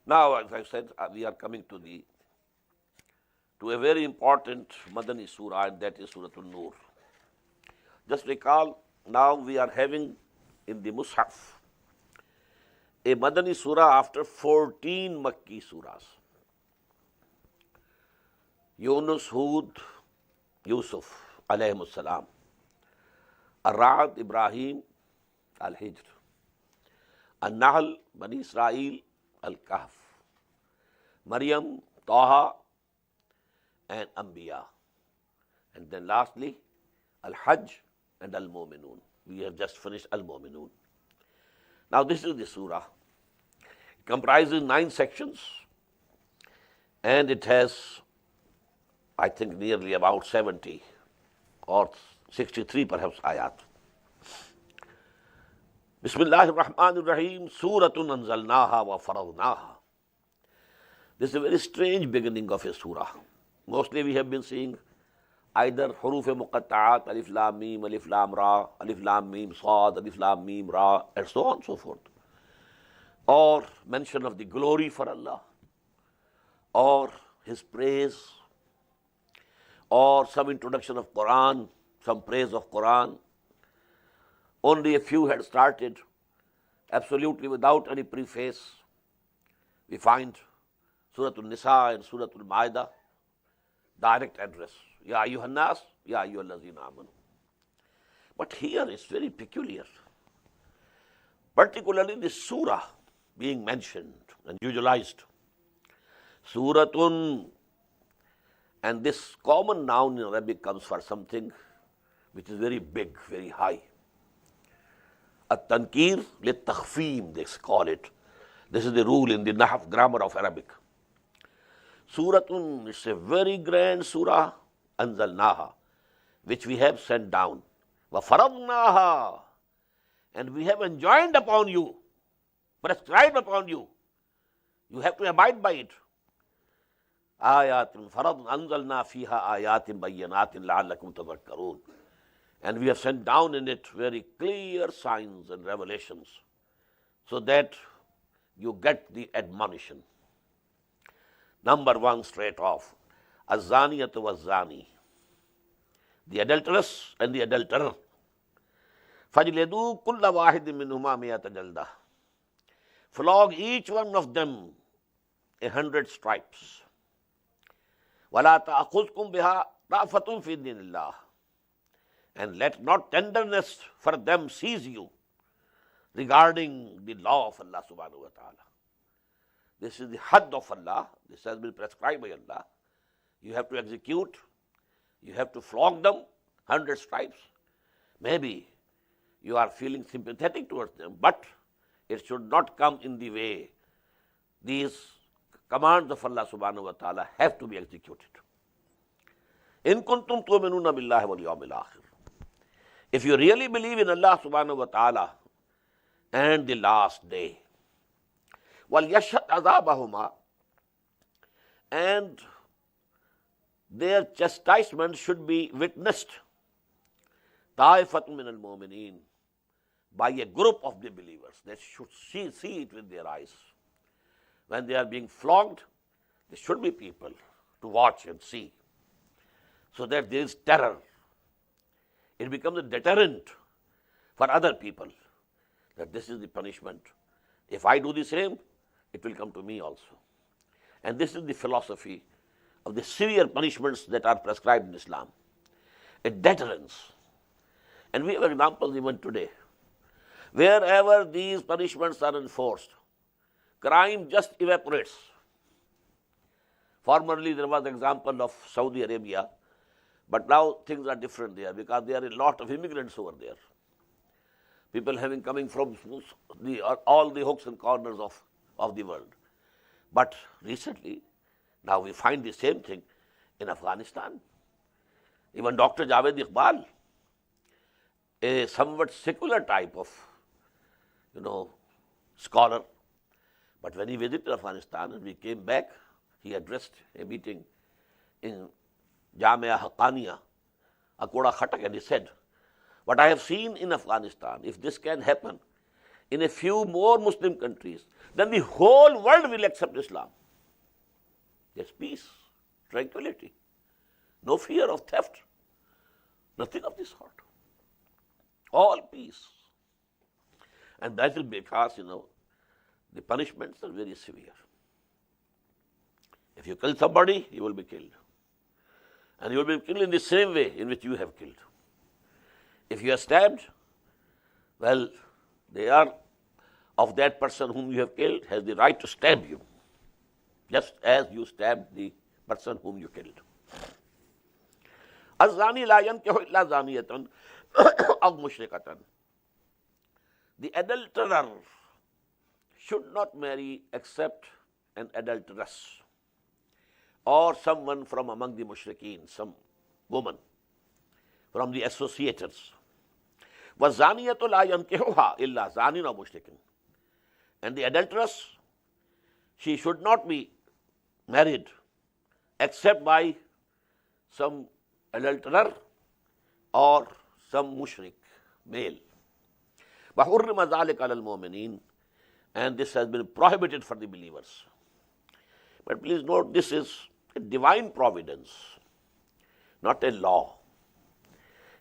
Now, as I said, we are coming to a very important Madani Surah, and that is Surah Noor. Just recall, now we are having in the Mus'haf a Madani Surah after 14 Makki Surahs. Yunus, Hud, Yusuf, alayhimus salam. Ar-Ra'd, Ibrahim, Al-Hijr. An-Nahl, Bani Israel, Al-Kahf. Maryam, Taha, and Anbiya. And then lastly, Al-Hajj and Al-Mu'minun. We have just finished Al-Mu'minun. Now this is the surah. It comprises 9 sections, and it has, I think, nearly about 70 or 63 perhaps ayat. Bismillahir Rahmanir Rahim, Suratun Anzalnaha wa Faradnaha. This is a very strange beginning of a surah. Mostly we have been seeing either huruf muqatta'at, alif lam mim, alif lam ra, alif lam mim sad, alif lam mim ra, and so on and so forth. Or mention of the glory for Allah, or His praise, or some introduction of Quran, some praise of Quran. Only a few had started, absolutely without any preface. We find Surah An-Nisa and Surah Al-Ma'idah, direct address. Ya ayyuhan nas, ya ayyuhallazina amanu. But here it's very peculiar. Particularly this surah being mentioned and utilized. Suratun, and this common noun in Arabic comes for something which is very big, very high. At-tankir lit-takhfim, they call it. This is the rule in the Nahv grammar of Arabic. Suratun is a very grand surah, Anzalnaha, which we have sent down. Wa faradnaha, and we have enjoined upon you, prescribed upon you. You have to abide by it. Ayatun farad anzalna fiha ayatin bayyinatin la'allakum tadhakkarun. And we have sent down in it very clear signs and revelations so that you get the admonition. Number 1, straight off, az-zaniyatu waz-zani, the adulteress and the adulterer. Fajlidu kulla wahidin minhuma miyata jaldah, flog each one of them 100 stripes. Wala ta'khudhukum biha ra'fatun fi dinillah, and let not tenderness for them seize you regarding the law of Allah subhanahu wa ta'ala. This is the hadd of Allah. This has been prescribed by Allah. You have to execute. You have to flog them 100 stripes. Maybe you are feeling sympathetic towards them, but it should not come in the way. These commands of Allah subhanahu wa ta'ala have to be executed. In kuntum tu'minuna billahi wal yawmil akhir. If you really believe in Allah subhanahu wa ta'ala and the last day, wal yashhad azabahuma, and their chastisement should be witnessed, ta'ifatun min al-mu'minin, by a group of the believers. They should see it with their eyes. When they are being flogged, there should be people to watch and see, so that there is terror. It becomes a deterrent for other people that this is the punishment. If I do the same, it will come to me also. And this is the philosophy of the severe punishments that are prescribed in Islam. A deterrence. And we have examples even today. Wherever these punishments are enforced, crime just evaporates. Formerly there was an example of Saudi Arabia, but now things are different there because there are a lot of immigrants over there. People coming from all the hooks and corners of the world. But recently, now we find the same thing in Afghanistan. Even Dr. Javed Iqbal, a somewhat secular type of, scholar, but when he visited Afghanistan and we came back, he addressed a meeting in Jamia Haqqaniya, Akoda Khatak, and he said, what I have seen in Afghanistan, if this can happen in a few more Muslim countries, then the whole world will accept Islam. There's peace, tranquility, no fear of theft, nothing of this sort. All peace. And that is because, the punishments are very severe. If you kill somebody, you will be killed. And you will be killed in the same way in which you have killed. If you are stabbed, well, they are of that person whom you have killed has the right to stab you, just as you stabbed the person whom you killed. الزانی لا ينكح إلا زانية أو مشركة. The adulterer should not marry except an adulteress or someone from among the mushrikeen, some woman from the associators. وَالزَّانِيَةُ لَا يَنْكِحُهَا إِلَّا زَانٍ أَوْ مُشْرِكٍ. And the adulteress, she should not be married except by some adulterer or some mushrik, male. وَحُرِّمَ ذَلِكَ عَلَى الْمُؤْمِنِينَ. And this has been prohibited for the believers. But please note, this is a divine providence, not a law.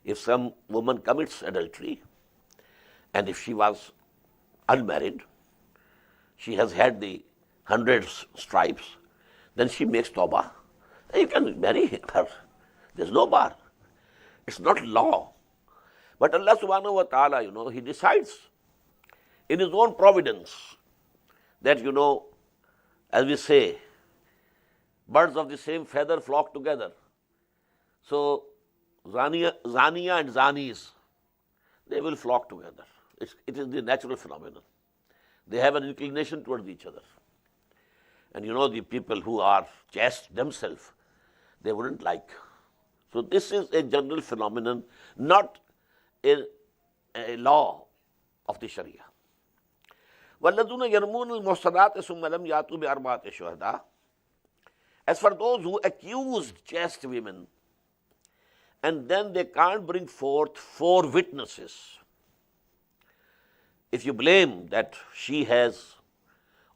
If some woman commits adultery, and if she was unmarried, she has had the 100 stripes, then she makes tawbah. You can marry her. There's no bar. It's not law. But Allah subhanahu wa ta'ala, He decides in His own providence that, as we say, birds of the same feather flock together. So, Zaniya and Zanis, they will flock together. It is the natural phenomenon. They have an inclination towards each other. And the people who are chaste themselves, they wouldn't like. So this is a general phenomenon, not a law of the Sharia. وَالَّذُونَ يَرْمُونَ الْمُحْصَنَاتِ ثُمَّ لَمْ يَأْتُوا بِأَرْبَعَةِ شُهَدَاءَ. As for those who accused chaste women, and then they can't bring forth 4 witnesses. If you blame that she has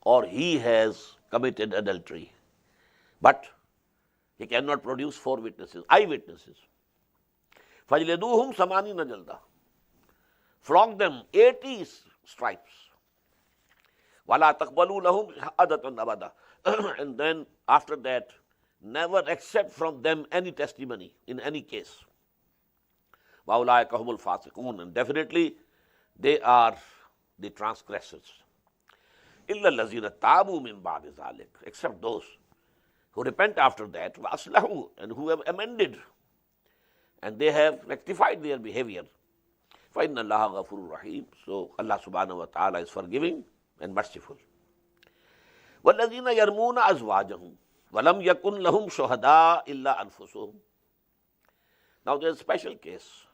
or he has committed adultery, but he cannot produce 4 witnesses, eyewitnesses. فَجْلِدُوهُمْ ثَمَانِينَ جَلْدَةً. Flog them 80 stripes. وَلَا تَقْبَلُوا لَهُمْ شَهَادَةً أَبَدًا. And then after that, never accept from them any testimony in any case. وَأُولَٰئِكَ هُمُ الْفَاسِقُونَ. And definitely they are the transgressors. إِلَّا الَّذِينَ تَابُوا مِن بَعْدِ ذَلِكَ. Except those who repent after that, وَأَصْلَحُوا, and who have amended, and they have rectified their behavior. فَإِنَّ اللَّهَ غَفُورٌ رَحِيمٌ. So Allah subhanahu wa ta'ala is forgiving and merciful. وَالَّذِينَ يَرْمُونَ أَزْوَاجَهُمْ وَلَمْ يَكُنْ لَهُمْ شُهَدَاء إِلَّا أَنفُسُهُمْ. Now there is a special case.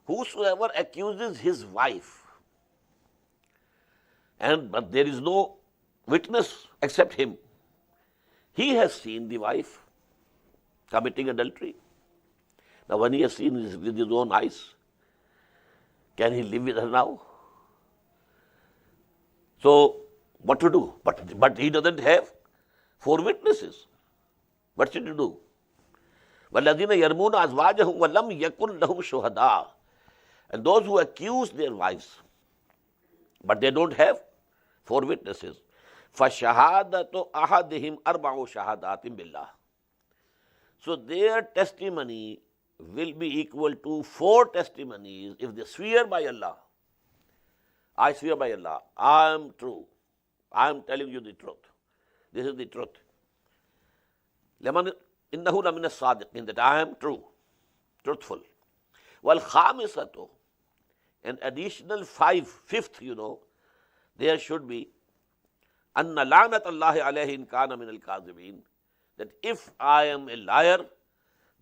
Whosoever accuses his wife, but there is no witness except him, he has seen the wife committing adultery. Now when he has seen with his own eyes, can he live with her now? So what to do? But he doesn't have 4 witnesses. What should he do? وَالَّذِينَ يَرْمُونَ أَزْوَاجَهُمْ وَلَمْ يَكُنْ لَهُمْ شُهَدَاء. And those who accuse their wives, but they don't have 4 witnesses. فَشَهَادَةُ أَحَدِهِمْ أَرْبَعُ شَهَادَاتٍ بِاللَّهِ. So their testimony will be equal to 4 testimonies if they swear by Allah. I swear by Allah, I am true. I am telling you the truth. This is the truth. إِنَّهُ لَمِنَ الصَّادِقِينَ, that I am true, truthful. وَالْخَامِسَةُ, an additional 5th, there should be أَنَّ لَعْنَةَ اللَّهِ عَلَيْهِ إِنْ كَانَ مِنَ الْكَاذِبِينَ, that if I am a liar,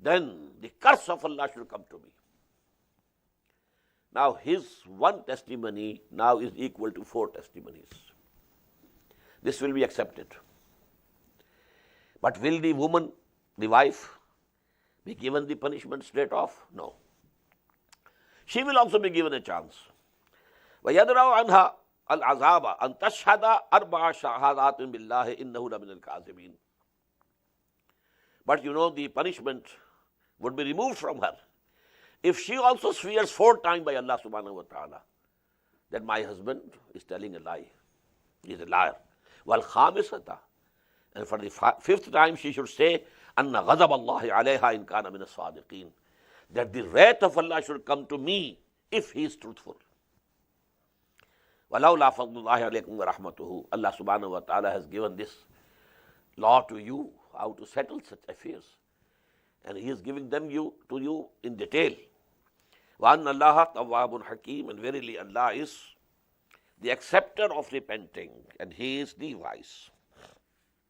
then the curse of Allah should come to me. Now his 1 testimony now is equal to 4 testimonies. This will be accepted. But will the woman, the wife, be given the punishment straight off? No. She will also be given a chance. وَيَدْرَعُ عَنْهَا al-azaba an tashhada arba'a shahadatin billahi innahu la min al-kazibin. But you know, the punishment would be removed from her if she also swears 4 times by Allah subhanahu wa ta'ala that my husband is telling a lie. He is a liar. Wal khamisata, and for the 5th time she should say, Anna ghadab Allahi alayha in kana min as-sadiqeen, that the wrath of Allah should come to me if he is truthful. Walawla fadlullahi alaykum wa rahmatuhu. Allah subhanahu wa ta'ala has given this law to you, how to settle such affairs. And he is giving them to you in detail. Wa anna Allaha tawwabun hakim, and verily Allah is the acceptor of repenting, and he is the wise.